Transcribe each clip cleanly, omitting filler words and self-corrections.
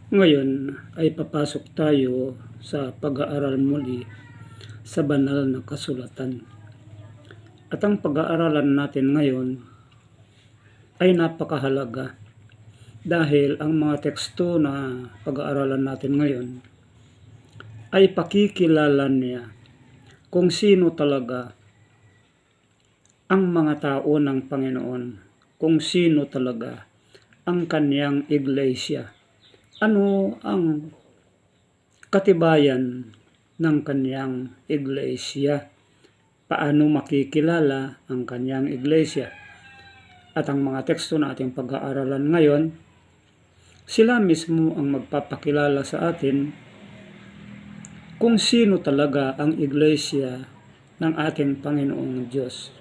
Ngayon ay papasok tayo sa pag-aaral muli sa banal na kasulatan. At ang pag-aaralan natin ngayon ay napakahalaga dahil ang mga teksto na pag-aaralan natin ngayon ay pakikilala niya kung sino talaga ang mga tao ng Panginoon, kung sino talaga ang kaniyang iglesia. Ano ang katibayan ng kaniyang iglesia? Paano makikilala ang kaniyang iglesia? At ang mga teksto na ating pag-aaralan ngayon, sila mismo ang magpapakilala sa atin kung sino talaga ang iglesia ng ating Panginoong Diyos.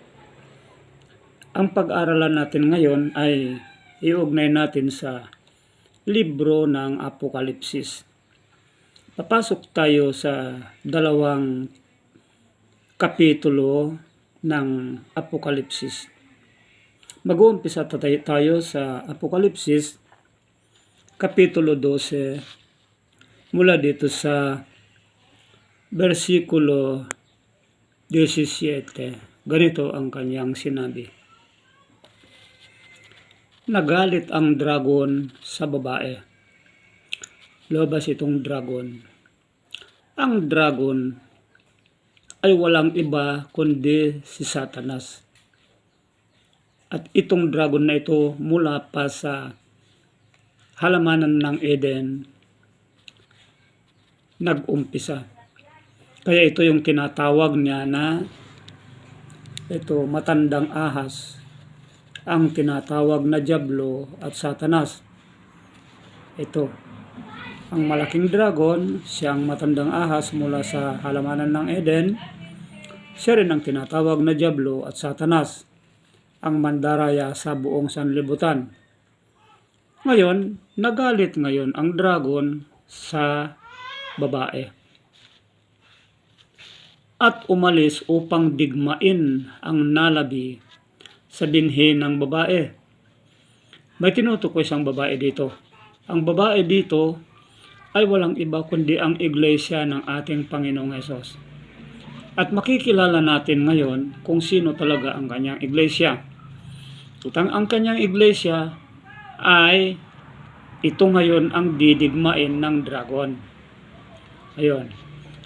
Ang pag-aaralan natin ngayon ay iugnay natin sa libro ng Apokalipsis. Papasok tayo sa 2 kapitulo ng Apokalipsis. Mag-uumpisa tayo sa Apokalipsis, kapitulo 12, mula dito sa versikulo 17. Ganito ang kanyang sinabi. Nagalit ang dragon sa babae. Lumabas itong dragon. Ang dragon ay walang iba kundi si Satanas. At itong dragon na ito mula pa sa halamanan ng Eden nag-umpisa. Kaya ito yung tinatawag niya na ito matandang ahas, ang tinatawag na Diablo at Satanas. Ito, ang malaking dragon, siyang matandang ahas mula sa halamanan ng Eden. Siya rin ang tinatawag na Diablo at Satanas, ang mandaraya sa buong sanlibutan. Ngayon, nagalit ngayon ang dragon sa babae at umalis upang digmain ang nalabi sa binhi ng babae. May tinutukoy siyang babae dito. Ang babae dito ay walang iba kundi ang iglesia ng ating Panginoong Hesus. At makikilala natin ngayon kung sino talaga ang kanyang iglesia. Ang kanyang iglesia ay ito ngayon ang didigmain ng dragon. Ayun,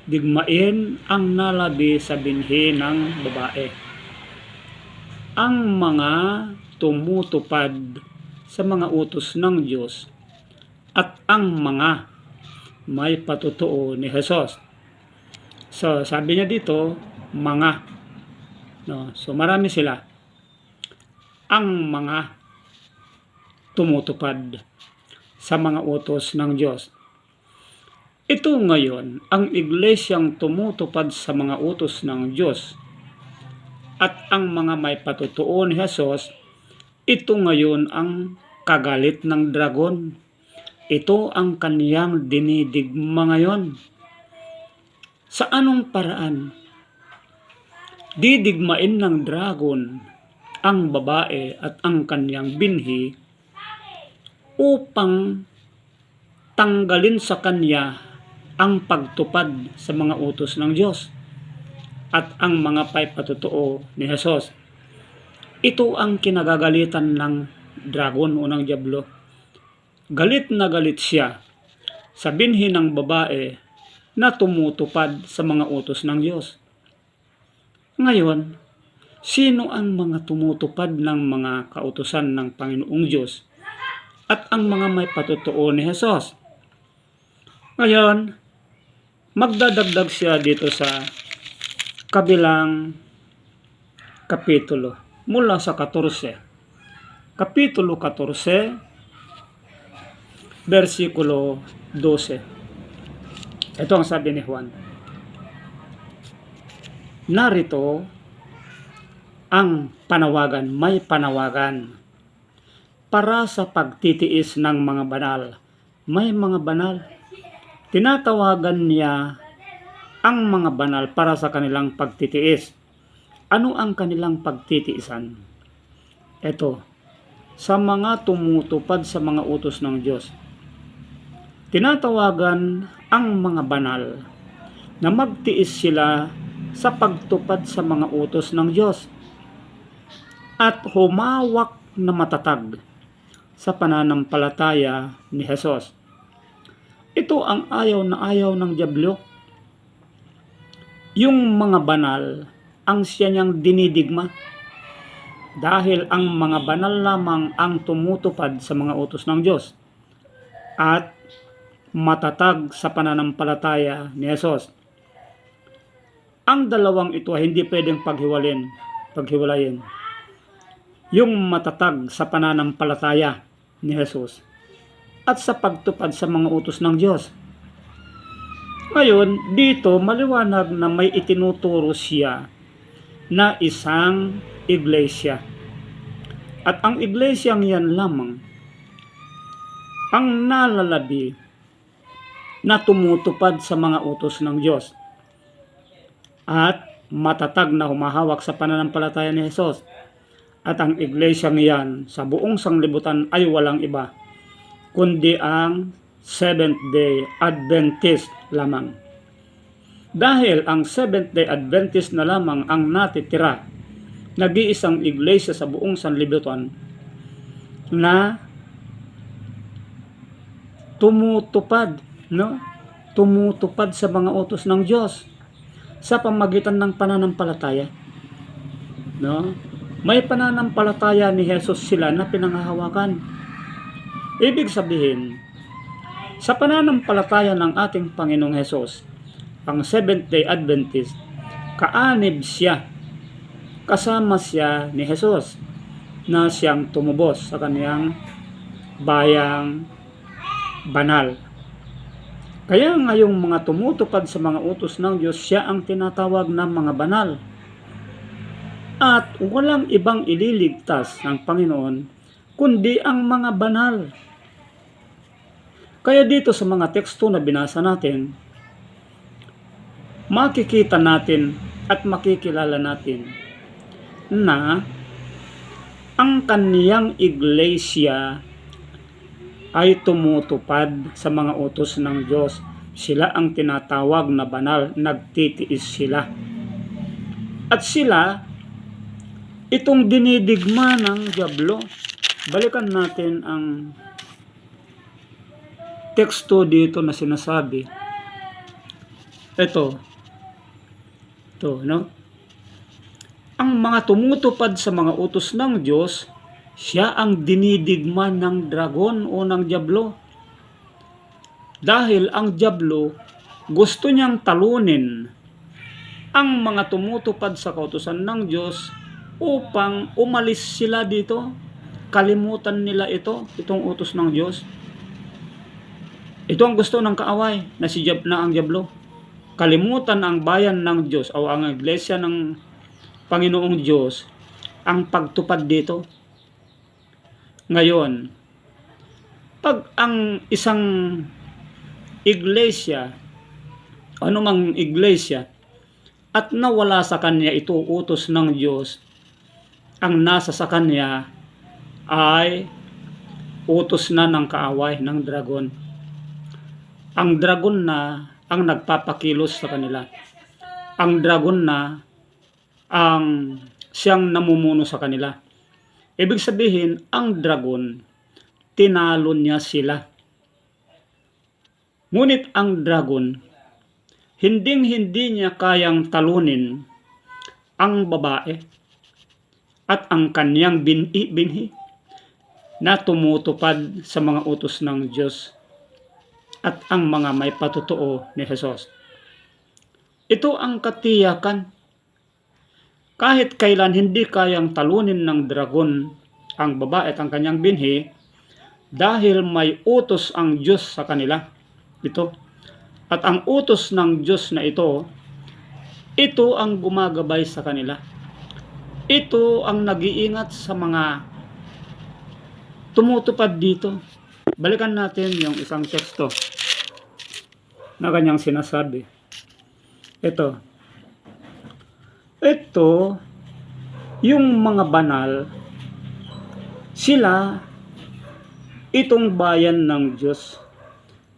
digmain ang nalabi sa binhi ng babae. Ang mga tumutupad sa mga utos ng Diyos at ang mga may patutuo ni Hesus. So, sabi niya dito, mga. No? So, marami sila. Ang mga tumutupad sa mga utos ng Diyos. Ito ngayon, ang iglesyang tumutupad sa mga utos ng Diyos at ang mga may patutuo ni Hesus, ito ngayon ang kagalit ng dragon. Ito ang kaniyang dinidigma ngayon. Sa anong paraan? Didigmain ng dragon ang babae at ang kaniyang binhi upang tanggalin sa kanya ang pagtupad sa mga utos ng Diyos at ang mga patutuo ni Hesus. Ito ang kinagagalitan ng dragon o ng Diablo. Galit na galit siya sa binhi ng babae na tumutupad sa mga utos ng Diyos. Ngayon, sino ang mga tumutupad ng mga kautusan ng Panginoong Diyos at ang mga may patutuo ni Hesus? Ngayon, magdadagdag siya dito sa kabilang kapitulo mula sa 14. Kapitulo 14, versikulo 12. Ito ang sabi ni Juan. Narito ang panawagan, may panawagan para sa pagtitiis ng mga banal. May mga banal. Tinatawagan niya ang mga banal para sa kanilang pagtitiis. Ano ang kanilang pagtitiisan? Ito, sa mga tumutupad sa mga utos ng Diyos. tinatawagan ang mga banal na magtiis sila sa pagtupad sa mga utos ng Diyos at humawak na matatag sa pananampalataya ni Hesus. Ito ang ayaw na ayaw ng dyablo. Yung mga banal ang siya niyang dinidigma dahil ang mga banal lamang ang tumutupad sa mga utos ng Diyos at matatag sa pananampalataya ni Hesus. Ang dalawang ito ay hindi pwedeng paghiwalayin. Yung matatag sa pananampalataya ni Hesus at sa pagtupad sa mga utos ng Diyos. Ngayon, dito maliwanag na may itinuturo siya na isang iglesia. At ang iglesyang yan lamang ang nalalabi na tumutupad sa mga utos ng Diyos at matatag na humahawak sa pananampalataya ni Hesus. At ang iglesyang yan sa buong sanglibutan ay walang iba kundi ang Seventh-day Adventist lamang. Dahil ang Seventh-day Adventist na lamang ang natitira, nag-iisang iglesia sa buong sanlibutan na tumutupad sa mga utos ng Diyos sa pamagitan ng pananampalataya. May pananampalataya ni Hesus sila na pinanghahawakan. Ibig sabihin, sa pananampalataya ng ating Panginoong Hesus, ang Seventh-day Adventist, kaanib siya, kasama siya ni Hesus na siyang tumubos sa kaniyang bayang banal. Kaya ngayong mga tumutupad sa mga utos ng Diyos, siya ang tinatawag na mga banal. At walang ibang ililigtas ng Panginoon kundi ang mga banal. Kaya dito sa mga teksto na binasa natin, makikita natin at makikilala natin na ang kaniyang iglesia ay tumutupad sa mga utos ng Diyos. Sila ang tinatawag na banal, nagtitiis sila. At sila, itong dinidigma ng dyablo. Balikan natin ang teksto dito na sinasabi. Ito, ang mga tumutupad sa mga utos ng Diyos, siya ang dinidigma ng dragon o ng dyablo. Dahil ang dyablo gusto niyang talunin ang mga tumutupad sa kautusan ng Diyos upang umalis sila dito. Kalimutan nila itong utos ng Diyos. Ito ang gusto ng kaaway na ang dyablo. Kalimutan ang bayan ng Diyos o ang iglesia ng Panginoong Diyos ang pagtupad dito. Ngayon, pag ang isang iglesia, anumang iglesia, at nawala sa kanya ito utos ng Diyos, ang nasa sa kanya ay utos na ng kaaway, ng dragon. Ang dragon na ang nagpapakilos sa kanila. Ang dragon na ang siyang namumuno sa kanila. Ibig sabihin, ang dragon, tinalo niya sila. Ngunit ang dragon, hindi niya kayang talunin ang babae at ang kanyang binhi na tumutupad sa mga utos ng Diyos at ang mga may patutuo ni Hesus. Ito ang katiyakan. Kahit kailan hindi kayang talunin ng dragon ang babae at ang kanyang binhi dahil may utos ang Diyos sa kanila. Ito. At ang utos ng Diyos na ito ang gumagabay sa kanila. Ito ang nag-iingat sa mga tumutupad dito. Balikan natin yung isang teksto na kanyang sinasabi. Ito, yung mga banal, sila, itong bayan ng Diyos,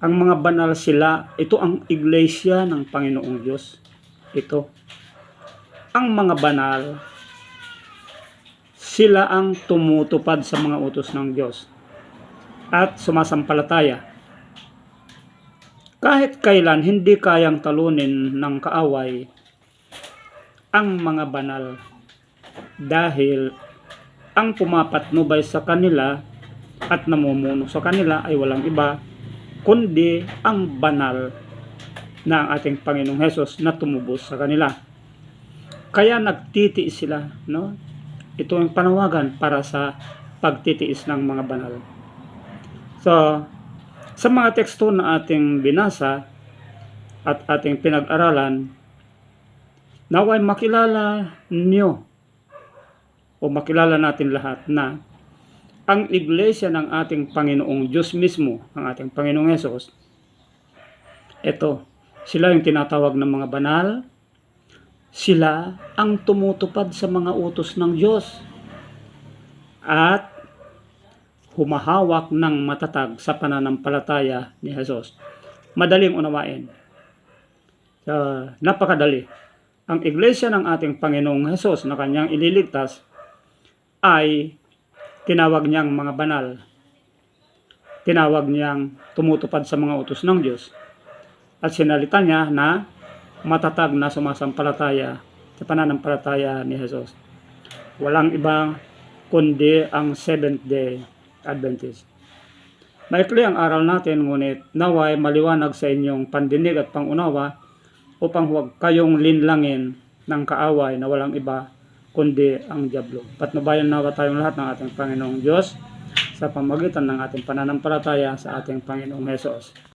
Ang mga banal sila, ito ang iglesia ng Panginoong Diyos. Ito. Ang mga banal, sila ang tumutupad sa mga utos ng Diyos at sumasampalataya. Kahit kailan hindi kayang talunin ng kaaway ang mga banal dahil ang pumapatnubay sa kanila at namumuno sa kanila ay walang iba kundi ang banal na ang ating Panginoong Hesus na tumubos sa kanila. Kaya nagtitiis sila, no? Ito ang panawagan para sa pagtitiis ng mga banal. So, sa mga teksto na ating binasa at ating pinag-aralan, naway makilala niyo o makilala natin lahat na ang iglesia ng ating Panginoong Diyos mismo, ang ating Panginoong Hesus, ito, sila yung tinatawag ng mga banal, sila ang tumutupad sa mga utos ng Diyos at humahawak ng matatag sa pananampalataya ni Hesus. Madaling unawain. Napakadali. Ang iglesia ng ating Panginoong Hesus na kanyang ililigtas ay tinawag niyang mga banal. Tinawag niyang tumutupad sa mga utos ng Diyos. At sinalita niya na matatag na sumasampalataya sa pananampalataya ni Hesus. Walang iba kundi ang Seventh-day Adventist. Maikli ang aral natin, ngunit naway maliwanag sa inyong pandinig at pangunawa upang huwag kayong linlangin ng kaaway na walang iba kundi ang dyablo. Patnubayan nawa tayong lahat ng ating Panginoong Diyos sa pamamagitan ng ating pananampalataya sa ating Panginoong Hesus.